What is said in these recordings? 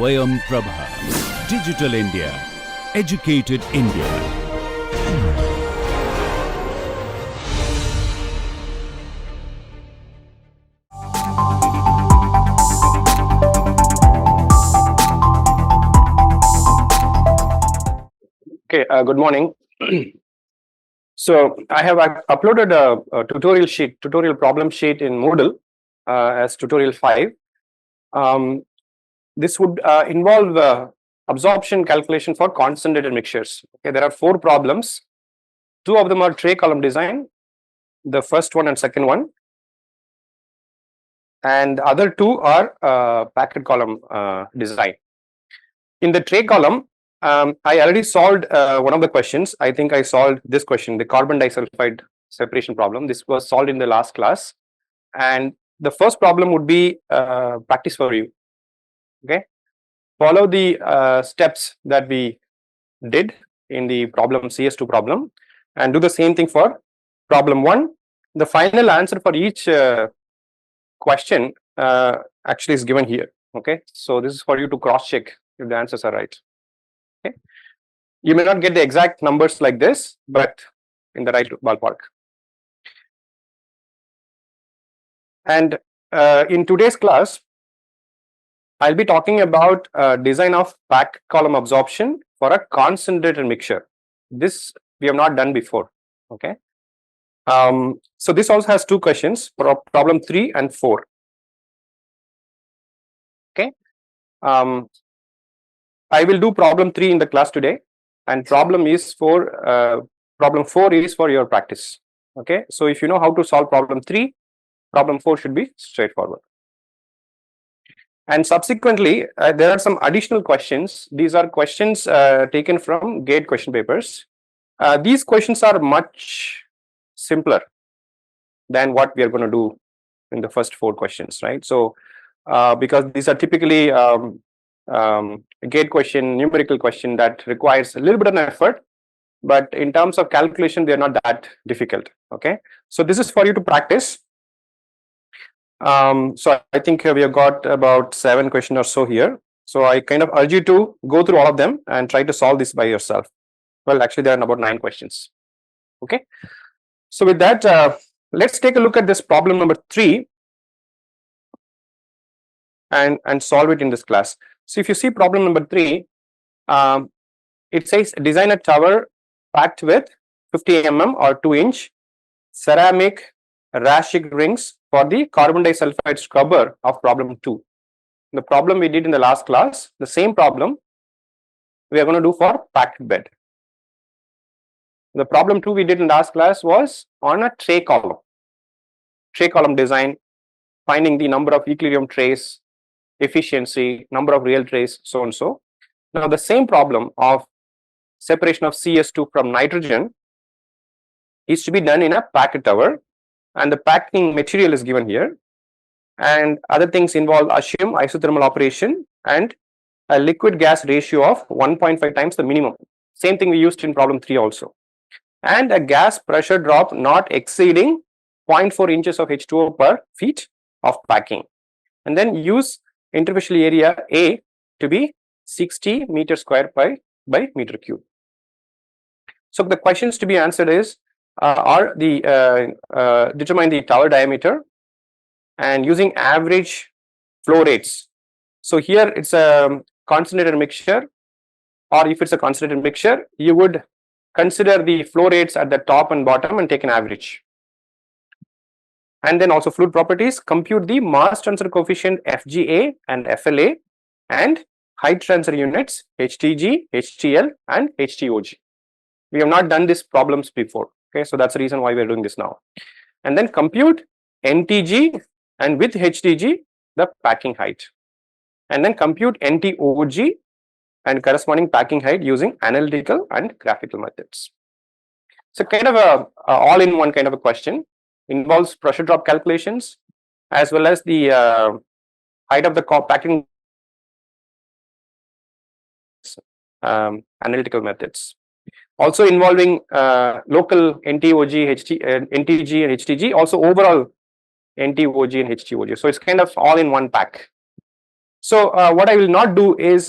Swayam Prabha. Digital India. Educated India. Okay, good morning. So I have uploaded a tutorial problem sheet in Moodle as tutorial 5. This would involve absorption calculation for concentrated mixtures. Okay, there are 4 problems. 2 of them are tray column design, the first one and second one, and the other 2 are packet column design. In the tray column, I already solved one of the questions. I think I solved this question, the carbon disulfide separation problem. This was solved in the last class, and the first problem would be practice for you. Okay, follow the steps that we did in the problem CS2 problem, and do the same thing for problem 1. The final answer for each question actually is given here. Okay, so this is for you to cross check if the answers are right. Okay, you may not get the exact numbers like this, but in the right ballpark. And in today's class, I'll be talking about design of packed column absorption for a concentrated mixture. This we have not done before. Okay, so this also has 2 questions, problem 3 and 4. Okay, I will do problem 3 in the class today, and problem 4 is for your practice. Okay, so if you know how to solve problem 3, problem 4 should be straightforward. And subsequently, there are some additional questions. These are questions taken from GATE question papers. These questions are much simpler than what we are going to do in the first 4 questions, right? So because these are typically GATE question, numerical question that requires a little bit of effort, but in terms of calculation, they are not that difficult. Okay, so this is for you to practice. So I think we have got about 7 questions or so here. So I kind of urge you to go through all of them and try to solve this by yourself. Well, actually, there are about 9 questions. Okay, so with that, let's take a look at this problem number 3 and solve it in this class. So if you see problem number 3, it says design a tower packed with 50 mm or 2-inch ceramic Rashik rings for the carbon disulfide scrubber of problem 2. The problem we did in the last class, the same problem we are going to do for packed bed. The problem 2 we did in last class was on a tray column design, finding the number of equilibrium trays, efficiency, number of real trays, so and so. Now the same problem of separation of CS2 from nitrogen is to be done in a packet tower, and the packing material is given here, and other things involve assume isothermal operation and a liquid gas ratio of 1.5 times the minimum. Same thing we used in problem 3 also, and a gas pressure drop not exceeding 0.4 inches of H2O per feet of packing, and then use interfacial area A to be 60 meter square by meter cube. So the questions to be answered is are the determine the tower diameter and using average flow rates. So here it's a concentrated mixture, or if it's a concentrated mixture, you would consider the flow rates at the top and bottom and take an average. And then also fluid properties, compute the mass transfer coefficient FGA and FLA and height transfer units HTG, HTL and HTOG. We have not done these problems before. Okay, so that's the reason why we are doing this now. And then compute NTG and with HTG the packing height, and then compute NTOG and corresponding packing height using analytical and graphical methods. So kind of a all-in-one kind of a question, involves pressure drop calculations as well as the height of the packing analytical methods. Also involving local NTOG, NTG and HTG, also overall NTOG and HTOG. So it's kind of all in one pack. So what I will not do is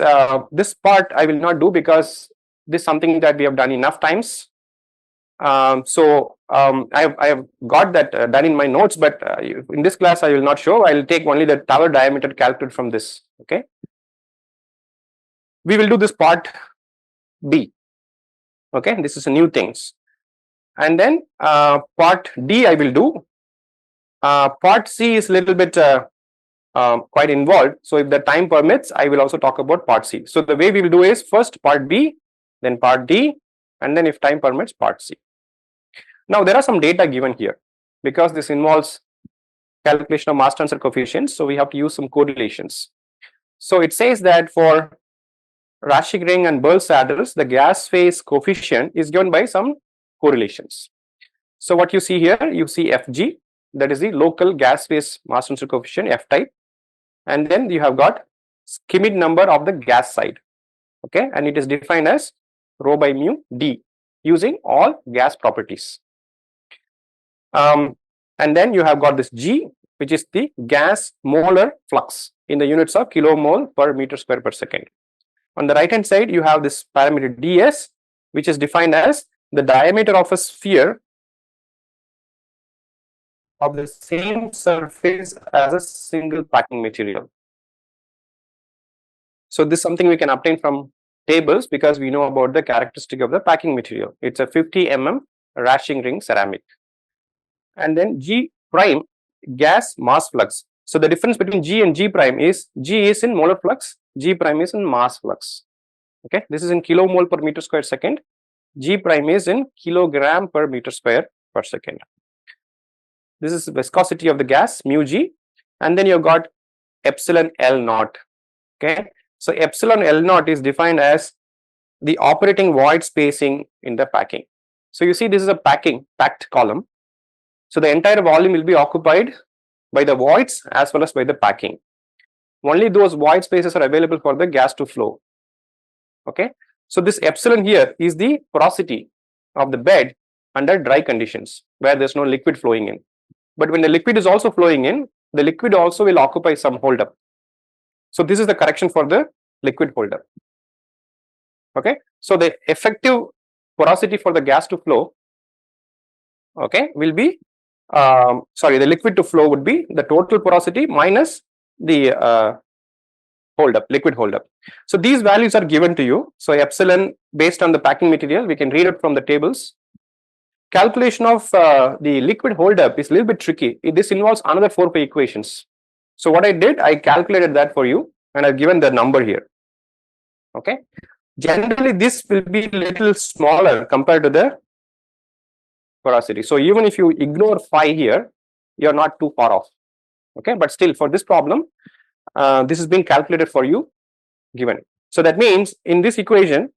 this part I will not do, because this is something that we have done enough times. I have got that done in my notes, but in this class I will not show. I will take only the tower diameter calculated from this. Okay, we will do this part B. Okay, this is a new things, and then part D I will do. Part C is a little bit quite involved. So if the time permits, I will also talk about part C. So the way we will do is first part B, then part D, and then if time permits, part C. Now there are some data given here, because this involves calculation of mass transfer coefficients, so we have to use some correlations. So it says that for Raschig ring and Burl saddles, the gas phase coefficient is given by some correlations. So what you see here, you see Fg, that is the local gas phase mass transfer coefficient, F type, and then you have got Schmidt number of the gas side. Okay, and it is defined as rho by mu d using all gas properties. And then you have got this G, which is the gas molar flux in the units of kilomole per meter square per second. On the right hand side, you have this parameter ds, which is defined as the diameter of a sphere of the same surface as a single packing material. So this is something we can obtain from tables, because we know about the characteristic of the packing material. It's a 50 mm Raschig ring ceramic. And then G prime, gas mass flux. So the difference between G and G prime is G is in molar flux, G prime is in mass flux. Okay, this is in kilomole per meter square second. G prime is in kilogram per meter square per second. This is viscosity of the gas, mu G, and then you've got epsilon L naught. Okay, so epsilon L naught is defined as the operating void spacing in the packing. So you see, this is a packed column. So the entire volume will be occupied by the voids as well as by the packing. Only those void spaces are available for the gas to flow. Okay, so this epsilon here is the porosity of the bed under dry conditions, where there's no liquid flowing in. But when the liquid is also flowing in, the liquid also will occupy some holdup. So this is the correction for the liquid holdup. Okay, so the effective porosity for the gas to flow, okay, will be the liquid to flow would be the total porosity minus the liquid holdup. So these values are given to you. So epsilon, based on the packing material, we can read it from the tables. Calculation of the liquid holdup is a little bit tricky. This involves another 4 pi equations. So what I did, I calculated that for you, and I've given the number here. Okay, generally this will be little smaller compared to the porosity. So even if you ignore phi here, you're not too far off. Okay, but still for this problem, this is being calculated for you, given. So that means in this equation,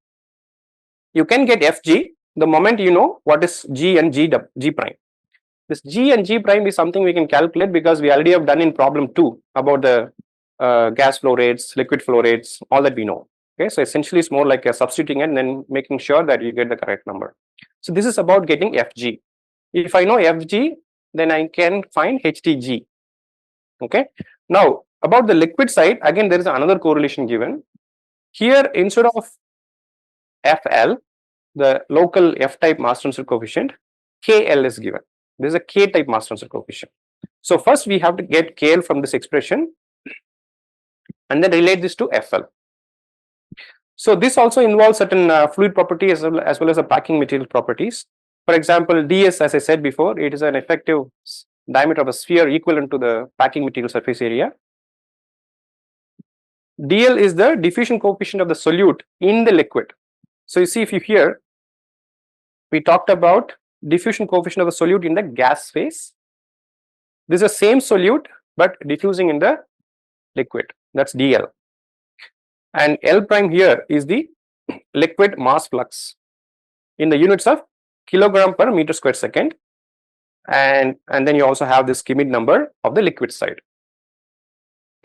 you can get Fg the moment you know what is G and G prime. This G and G prime is something we can calculate, because we already have done in problem 2 about the gas flow rates, liquid flow rates, all that we know. Okay, so essentially it's more like a substituting and then making sure that you get the correct number. So this is about getting Fg. If I know Fg, then I can find HTG. Okay, now about the liquid side, again there is another correlation given. Here, instead of FL, the local F type mass transfer coefficient, KL is given. This is a K type mass transfer coefficient. So first we have to get KL from this expression and then relate this to FL. So this also involves certain fluid property as well as the packing material properties. For example, ds, as I said before, it is an effective diameter of a sphere equivalent to the packing material surface area. dl is the diffusion coefficient of the solute in the liquid. So you see, if you hear, we talked about diffusion coefficient of the solute in the gas phase. This is the same solute but diffusing in the liquid, that's dl. And L prime here is the liquid mass flux in the units of kilogram per meter square second, and then you also have this Schmidt number of the liquid side.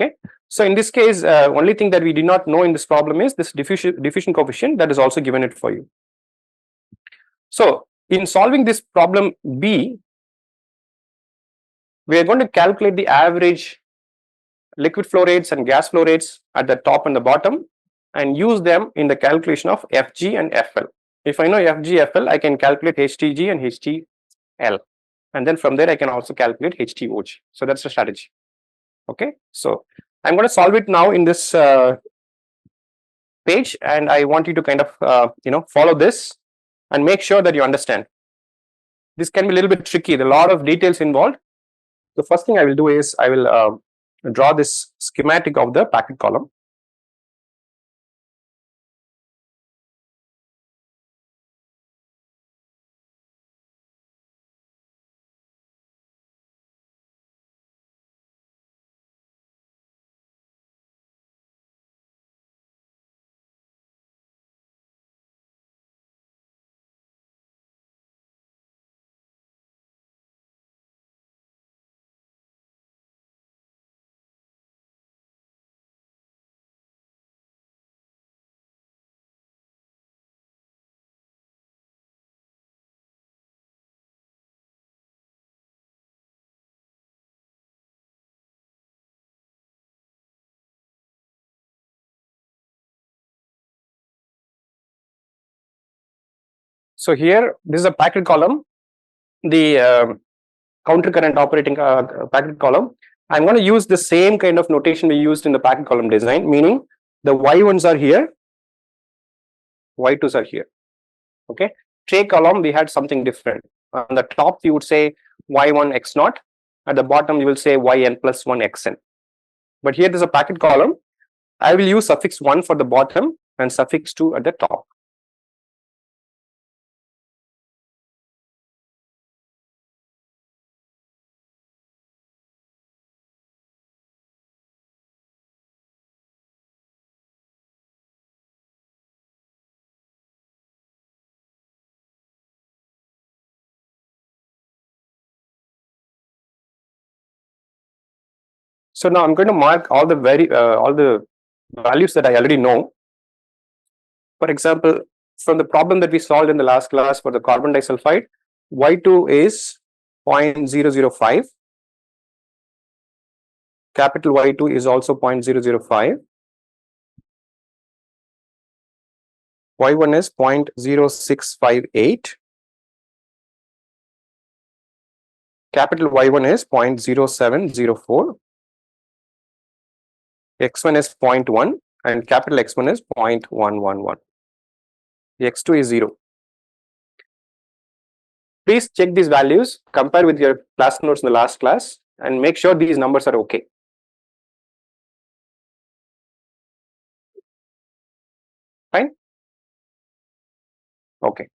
Okay, so in this case, only thing that we did not know in this problem is this diffusion coefficient, that is also given it for you. So in solving this problem B, we are going to calculate the average liquid flow rates and gas flow rates at the top and the bottom and use them in the calculation of Fg and Fl. If I know Fg, Fl, I can calculate Htg and Htl, and then from there I can also calculate HTOG. So that's the strategy. Okay, so I'm going to solve it now in this page, and I want you to kind of follow this and make sure that you understand. This can be a little bit tricky. There are a lot of details involved. The first thing I will do is I will draw this schematic of the packet column. So here, this is a packet column, the counter current operating packet column. I'm going to use the same kind of notation we used in the packet column design, meaning the Y1s are here, Y2s are here. Okay, tray column we had something different. On the top you would say Y1 X naught, at the bottom you will say Yn plus 1 Xn. But here there's a packet column. I will use suffix 1 for the bottom and suffix 2 at the top. So now I'm going to mark all the values that I already know. For example, from the problem that we solved in the last class for the carbon disulfide, Y2 is 0.005. Capital Y2 is also 0.005. Y1 is 0.0658. Capital Y1 is 0.0704. X1 is 0.1 and capital X1 is 0.111. The X2 is 0. Please check these values, compare with your class notes in the last class, and make sure these numbers are okay. Fine? Okay.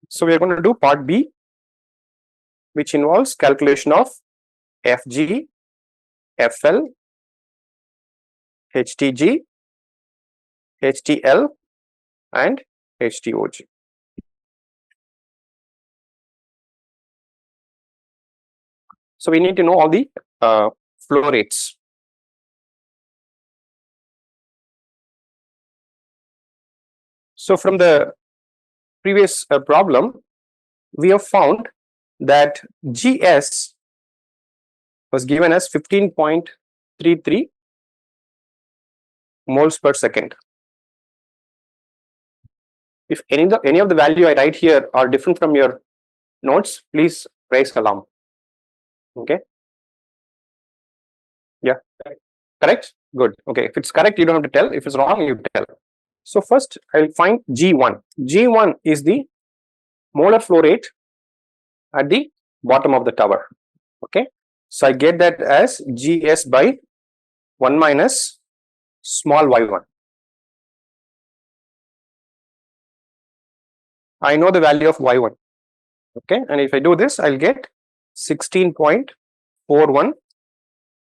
So we are going to do part B, which involves calculation of Fg, Fl, HTG, HTL, and HTOG. So we need to know all the flow rates. So from the previous problem, we have found that GS was given as 15.33 moles per second. If any of the value I write here are different from your notes, please raise alarm. Okay. Yeah. Correct? Good. Okay. If it's correct, you don't have to tell. If it's wrong, you tell. So first, I'll find G1. G1 is the molar flow rate at the bottom of the tower. Okay. So I get that as GS by 1 minus small y1. I know the value of y1. Okay. And if I do this, I'll get 16.41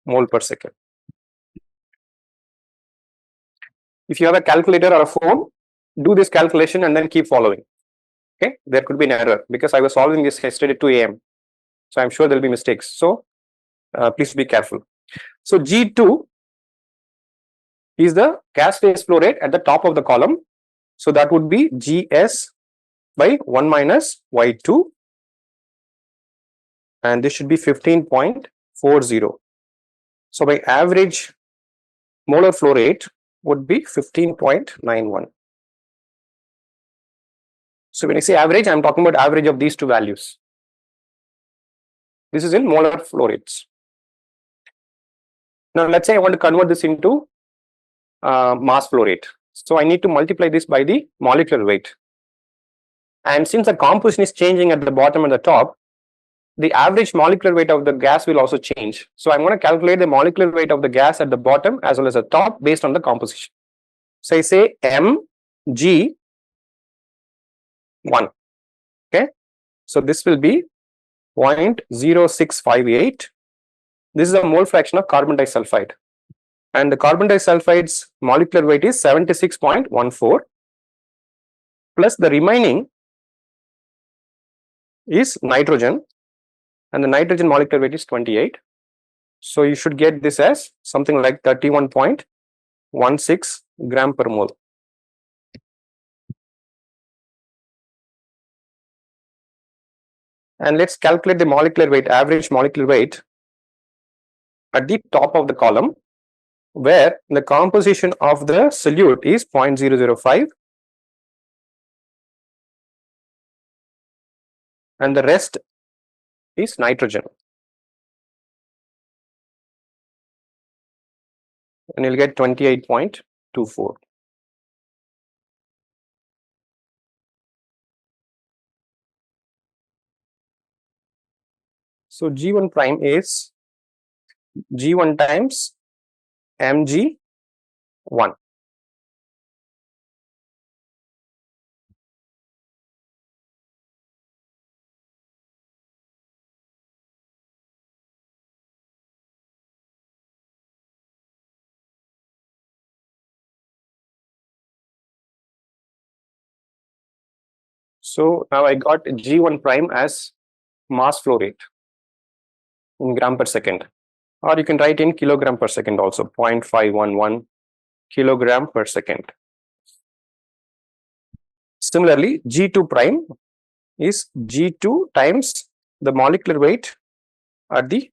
mole per second. If you have a calculator or a phone, do this calculation and then keep following. Okay, there could be an error because I was solving this yesterday at 2 a.m. So I'm sure there'll be mistakes. So please be careful. So G2 is the gas phase flow rate at the top of the column. So that would be GS by 1 minus Y2. and this should be 15.40. So my average molar flow rate would be 15.91. So when I say average, I'm talking about average of these two values. This is in molar flow rates. Now let's say I want to convert this into mass flow rate. So I need to multiply this by the molecular weight. And since the composition is changing at the bottom and the top, the average molecular weight of the gas will also change. So I'm going to calculate the molecular weight of the gas at the bottom as well as the top based on the composition. So I say Mg1. Okay. So this will be 0.0658. This is a mole fraction of carbon disulfide. And the carbon disulfide's molecular weight is 76.14. Plus the remaining is nitrogen. And the nitrogen molecular weight is 28. So you should get this as something like 31.16 gram per mole. And let's calculate the molecular weight, average molecular weight at the top of the column, where the composition of the solute is 0.005 and the rest is nitrogen. And you'll get 28.24. So G1 prime is G1 times Mg1. So now I got G1 prime as mass flow rate in gram per second, or you can write in kilogram per second also, 0.511 kilogram per second. Similarly, G2 prime is G2 times the molecular weight at the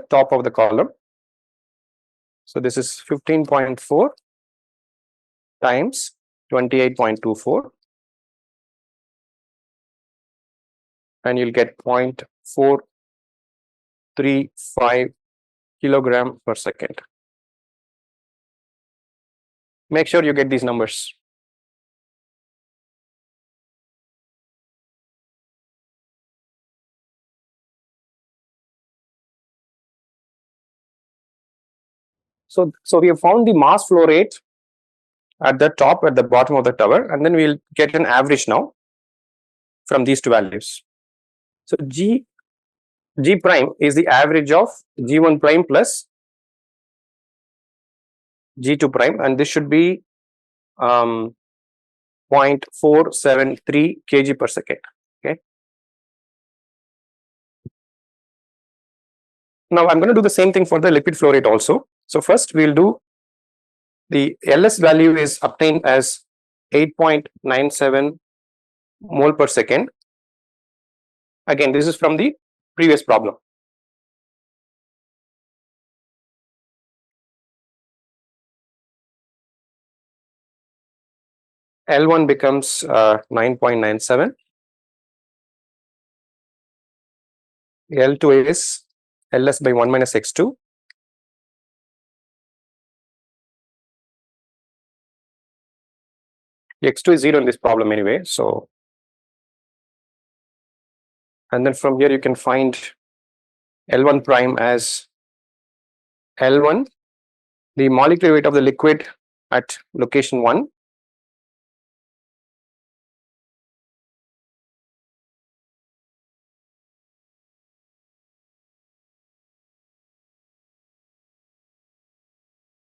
top of the column. So this is 15.4 times 28.24, and you'll get 0.435 kilogram per second. Make sure you get these numbers. So we have found the mass flow rate at the top, at the bottom of the tower, and then we'll get an average now from these two values. So G prime is the average of G1 prime plus G2 prime, and this should be 0.473 kg per second. Okay. Now I'm going to do the same thing for the liquid flow rate also. So first we'll do the LS value is obtained as 8.97 mole per second. Again, this is from the previous problem. L1 becomes 9.97. L2 is LS by 1 minus X2. X2 is 0 in this problem anyway. So, and then from here you can find L1 prime as L1, the molecular weight of the liquid at location 1.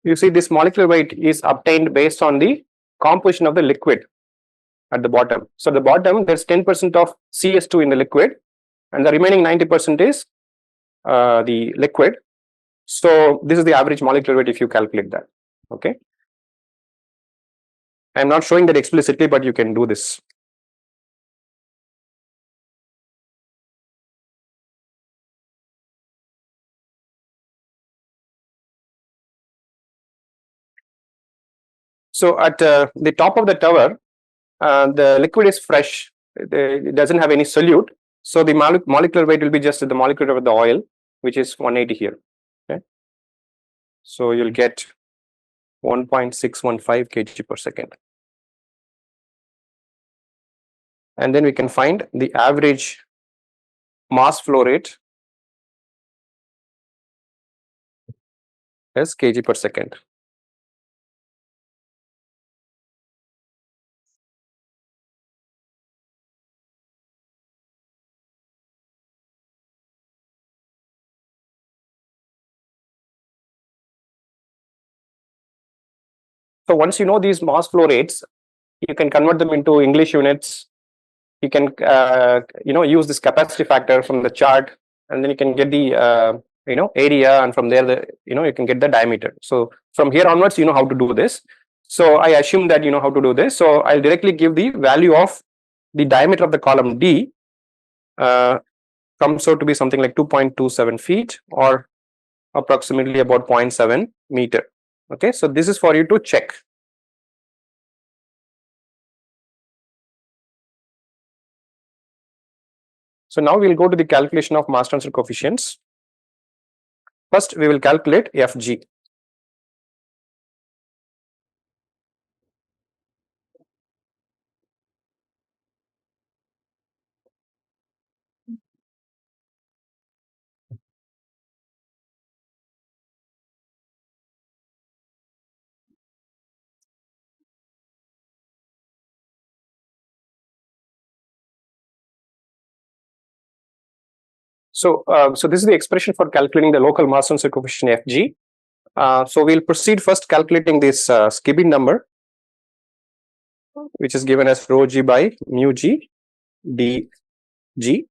You see this molecular weight is obtained based on the composition of the liquid at the bottom. So at the bottom there's 10% of CS2 in the liquid, and the remaining 90% is the liquid. So this is the average molecular weight if you calculate that. Okay. I'm not showing that explicitly, but you can do this. So at the top of the tower, the liquid is fresh. It doesn't have any solute. So the molecular weight will be just the molecular weight of the oil, which is 180 here. Okay. So you'll get 1.615 kg per second. And then we can find the average mass flow rate as kg per second. So once you know these mass flow rates, you can convert them into English units. You can use this capacity factor from the chart, and then you can get the area, and from there you can get the diameter. So from here onwards, you know how to do this. So I assume that you know how to do this. So I'll directly give the value of the diameter of the column D comes out to be something like 2.27 feet, or approximately about 0.7 meter. Okay, so this is for you to check. So now we'll go to the calculation of mass transfer coefficients. First, we will calculate Fg. So this is the expression for calculating the local mass transfer coefficient Fg. So we'll proceed first calculating this Skibby number, which is given as rho g by mu g dg.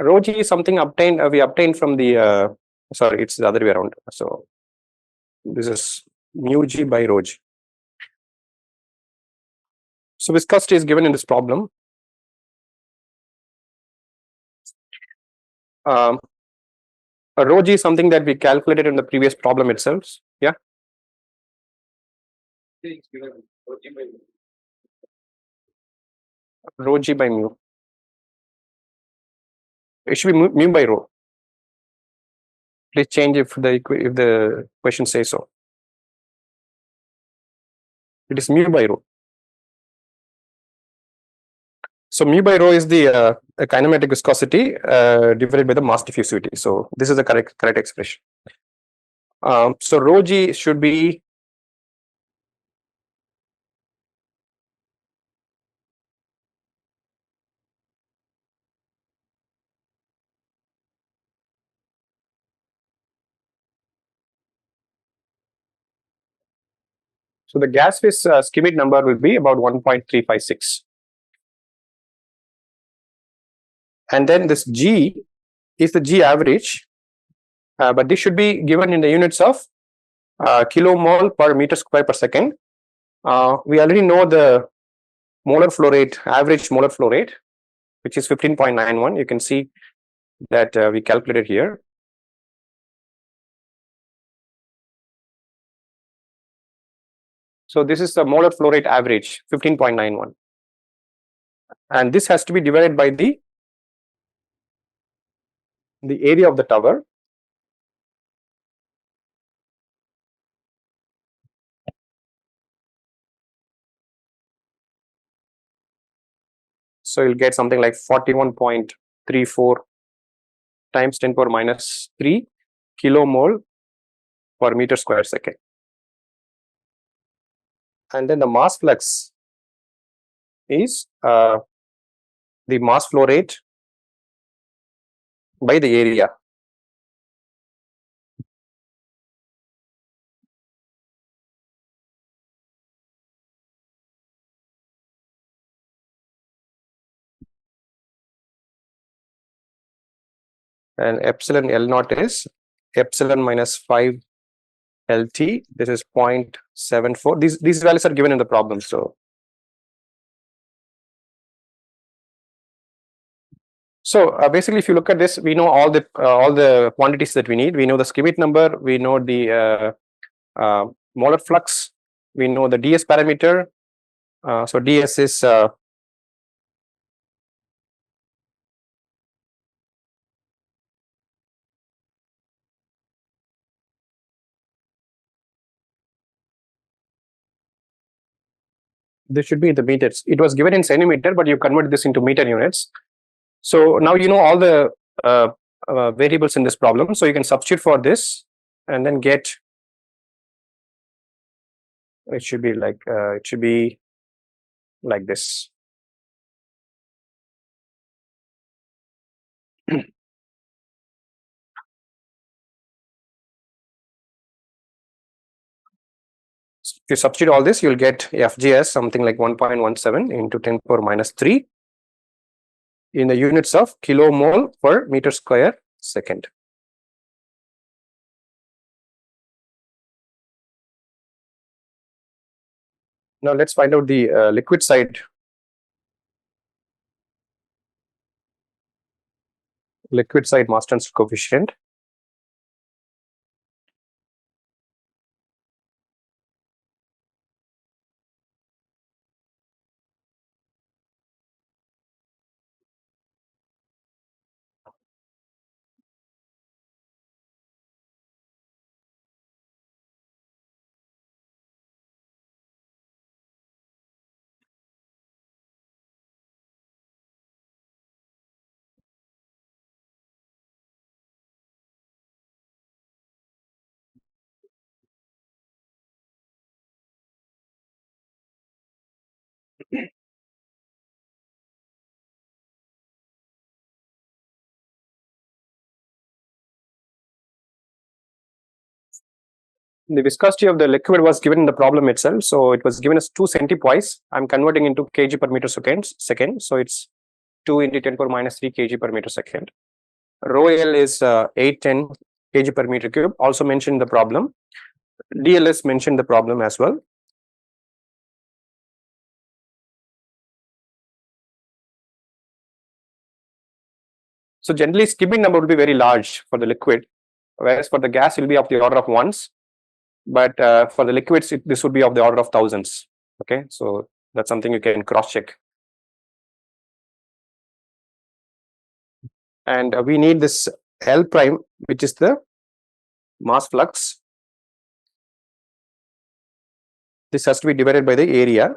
Rho g is something obtained we obtained from the sorry, it's the other way around. So this is mu g by rho g. So viscosity is given in this problem. Rho g is something that we calculated in the previous problem itself. Yeah. Rho g by mu. It should be mu by rho. Please change if the question says so. It is mu by rho. So mu by rho is the kinematic viscosity divided by the mass diffusivity. So this is the correct expression. So rho g should be so the gas phase Schmidt number will be about 1.356. And then this G is the G average, but this should be given in the units of kilomole per meter square per second. We already know the molar flow rate, average molar flow rate, which is 15.91. You can see that we calculated here. So this is the molar flow rate average, 15.91. And this has to be divided by the area of the tower. So you'll get something like 41.34 times 10 power minus 3 kilomole per meter square second. And then the mass flux is the mass flow rate by the area. And epsilon L naught is epsilon minus 5 LT. This is 0.74. These values are given in the problem. So basically, if you look at this, we know all the quantities that we need. We know the Schmidt number. We know the molar flux. we know the ds parameter. So ds is this should be in the meters. It was given in centimeter, but you convert this into meter units. So now you know all the variables in this problem. So you can substitute for this and then get, it should be like this. If you substitute all this, you'll get Fg as something like 1.17 into 10 power minus 3 in the units of kilomole per meter square second. Now let's find out the liquid side mass transfer coefficient. The viscosity of the liquid was given in the problem itself. So it was given as 2 centipoise. I'm converting into kg per meter second. So it's 2 into 10 power minus 3 kg per meter second. Rho L is 810 kg per meter cube, also mentioned in the problem. DL is mentioned in the problem as well. So generally skipping number will be very large for the liquid, whereas for the gas it will be of the order of ones. But for the liquids, this would be of the order of thousands. Okay, so that's something you can cross check. And we need this L prime, which is the mass flux. This has to be divided by the area.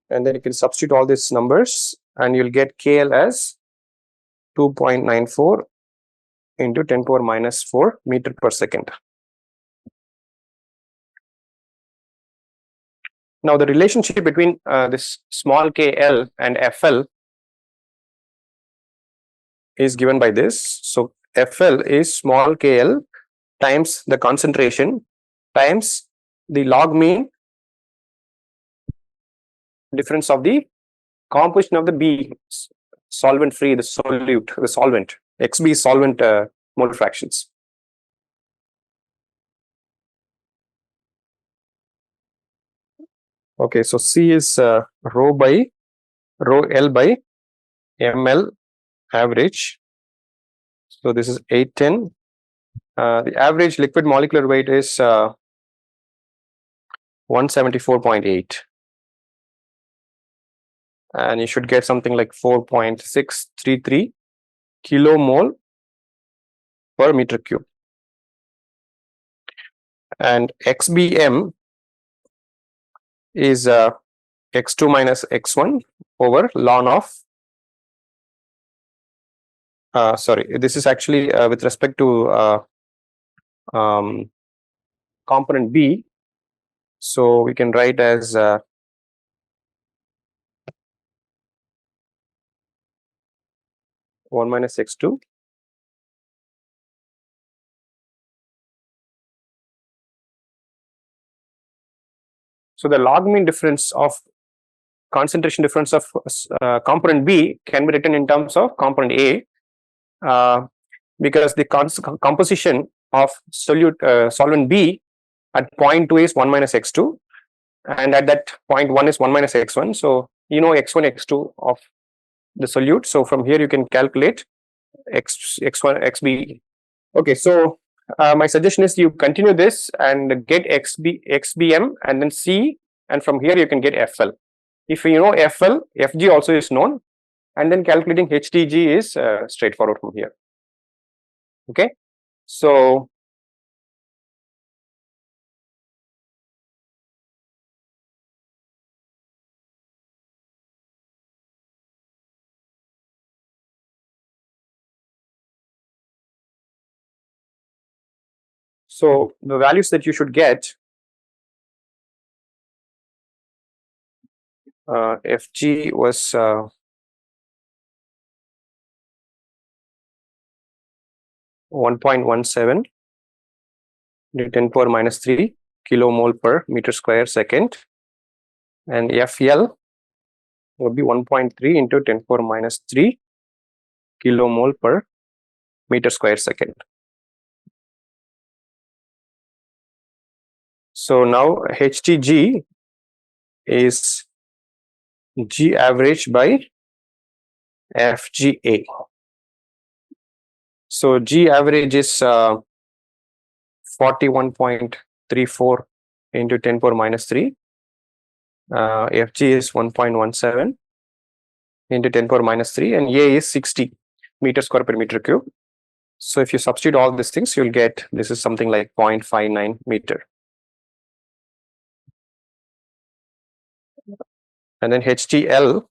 And then you can substitute all these numbers and you'll get KL as 2.94 into 10 power minus 4 meter per second. Now the relationship between this small kl and FL is given by this. So FL is small kl times the concentration times the log mean difference of the composition of the B solvent free, the solute, the solvent. XB is solvent mole fractions. Okay, so C is rho L by ml average. So this is 810. The average liquid molecular weight is 174.8. And you should get something like 4.633 kilomole per meter cube. And XBM is x2 minus x1 over ln of this is actually with respect to component B. So we can write as 1 minus x2 so the log mean difference of concentration difference of component B can be written in terms of component A because the composition of solvent B at point 2 is 1 minus x2 and at that point 1 is 1 minus x1. So you know x1, x2 of the solute. So from here you can calculate x1, xb. Okay, so my suggestion is you continue this and get xbm and then c, and from here you can get fl. If you know fl, fg also is known, and then calculating htg is straightforward from here. Okay, so the values that you should get, fg was 1.17 into 10 power minus 3 kilomole per meter square second, and fl would be 1.3 into 10 power minus 3 kilomole per meter square second. So now htg is g average by fga. So g average is 41.34 into 10 power minus 3. Fg is 1.17 into 10 power minus 3, and A is 60 meters square per meter cube. So if you substitute all these things, you'll get this is something like 0.59 meter. And then HTL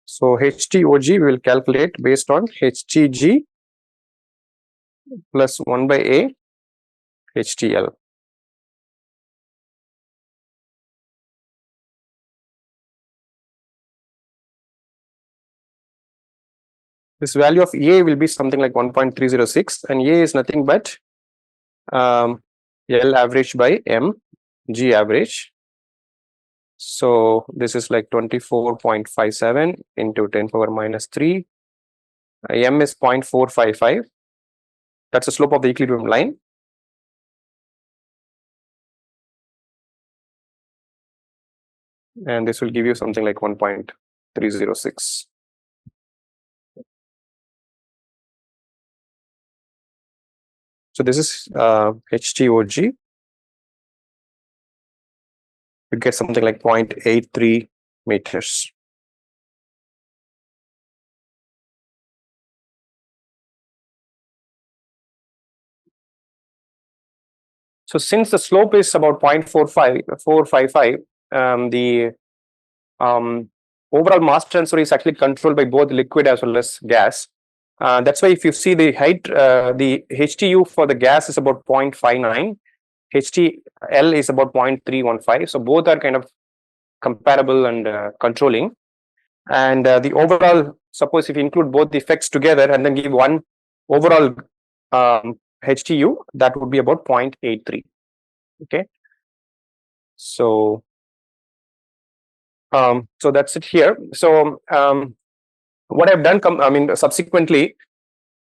so HTOG we will calculate based on HTG plus 1 by A HTL. This value of A will be something like 1.306, and A is nothing but L average by M G average. So this is like 24.57 into 10 power minus 3. M is 0.455. That's the slope of the equilibrium line. And this will give you something like 1.306. So this is HTOG. You get something like 0.83 meters. So since the slope is about 0.455, the overall mass transfer is actually controlled by both liquid as well as gas. That's why if you see the height, the HTU for the gas is about 0.59, HTL is about 0.315. So both are kind of comparable and controlling. And the overall, suppose if you include both the effects together and then give one overall HTU, that would be about 0.83. Okay. So so that's it here. So what I've done, subsequently,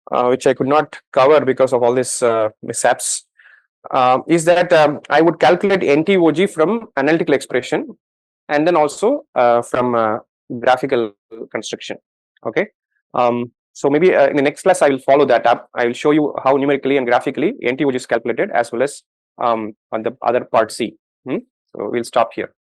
which I could not cover because of all these mishaps, is that I would calculate NTOG from analytical expression and then also from graphical construction. Okay. So maybe in the next class I will follow that up. I will show you how numerically and graphically NTOG is calculated, as well as on the other part C. So we'll stop here.